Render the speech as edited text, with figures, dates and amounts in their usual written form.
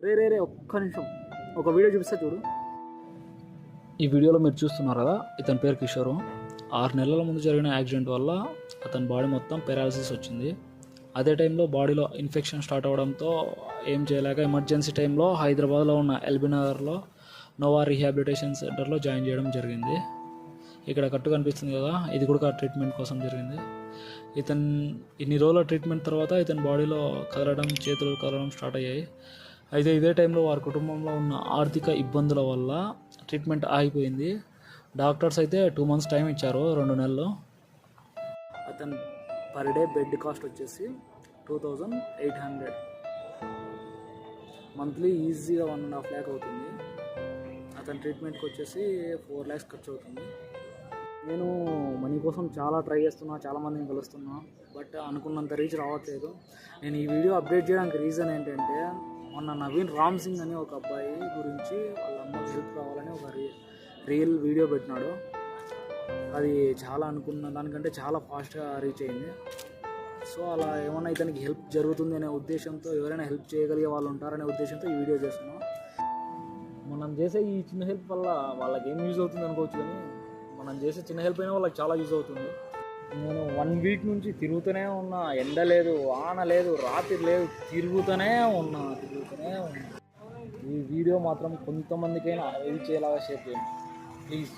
రే ఒక్క నిమిషం ఒక వీడియో చూపిస్తా చూడు. ఈ వీడియోలో మీరు చూస్తున్నారు కదా, ఇతని పేరు కిషోరు. 6 నెలల ముందు జరిగిన యాక్సిడెంట్ వల్ల అతని బాడీ మొత్తం పెరాలసిస్ వచ్చింది. అదే టైంలో బాడీలో ఇన్ఫెక్షన్ స్టార్ట్ అవ్వడంతో ఏం చేయలేక ఎమర్జెన్సీ టైంలో హైదరాబాద్లో ఉన్న ఎల్బీ నగర్లో నోవా రీహాబిలిటేషన్ సెంటర్లో జాయిన్ చేయడం జరిగింది. ఇక్కడ కట్టు కనిపిస్తుంది కదా, ఇది కూడా ట్రీట్మెంట్ కోసం జరిగింది. ఇన్ని రోజుల ట్రీట్మెంట్ తర్వాత ఇతని బాడీలో కదలడం, చేతులు కదలడం స్టార్ట్ అయ్యాయి. అయితే ఇదే టైంలో వారి కుటుంబంలో ఉన్న ఆర్థిక ఇబ్బందుల వల్ల ట్రీట్మెంట్ ఆగిపోయింది. డాక్టర్స్ అయితే 2 months టైం ఇచ్చారు, 2 నెలలు. అతని పర్ డే బెడ్ కాస్ట్ వచ్చేసి 2800. మంత్లీ ఈజీగా 1.5 lakh అవుతుంది. అతని ట్రీట్మెంట్కి వచ్చేసి 4 lakhs ఖర్చు అవుతుంది. నేను మనీ కోసం చాలా ట్రై చేస్తున్నా, చాలామందిని కలుస్తున్నా, బట్ అనుకున్నంత రీచ్ రావట్లేదు. నేను ఈ వీడియో అప్డేట్ చేయడానికి రీజన్ ఏంటంటే, మొన్న నవీన్ రామ్ సింగ్ అని ఒక అబ్బాయి గురించి వాళ్ళ అమ్మకి హెల్ప్ కావాలని ఒక రియల్ వీడియో పెట్టినాడు. అది చాలా అనుకున్న దానికంటే చాలా ఫాస్ట్గా రీచ్ అయింది. సో అలా ఏమన్నా ఇతనికి హెల్ప్ జరుగుతుంది అనే ఉద్దేశంతో, ఎవరైనా హెల్ప్ చేయగలిగే వాళ్ళు ఉంటారనే ఉద్దేశంతో ఈ వీడియో చేస్తున్నాం. మనం చేసే ఈ చిన్న హెల్ప్ వల్ల వాళ్ళకి ఏం యూజ్ అవుతుంది అనుకోవచ్చు, కానీ మనం చేసే చిన్న హెల్ప్ అయినా వాళ్ళకి చాలా యూజ్ అవుతుంది. నేను 1 week నుంచి తిరుగుతూనే ఉన్నా. ఎండ లేదు, వాన లేదు, రాత్రి లేదు, తిరుగుతూనే ఉన్నా. ఈ వీడియో మాత్రం కొంతమందికైనా రీచ్ అయ్యేలాగా షేర్ చేయండి ప్లీజ్.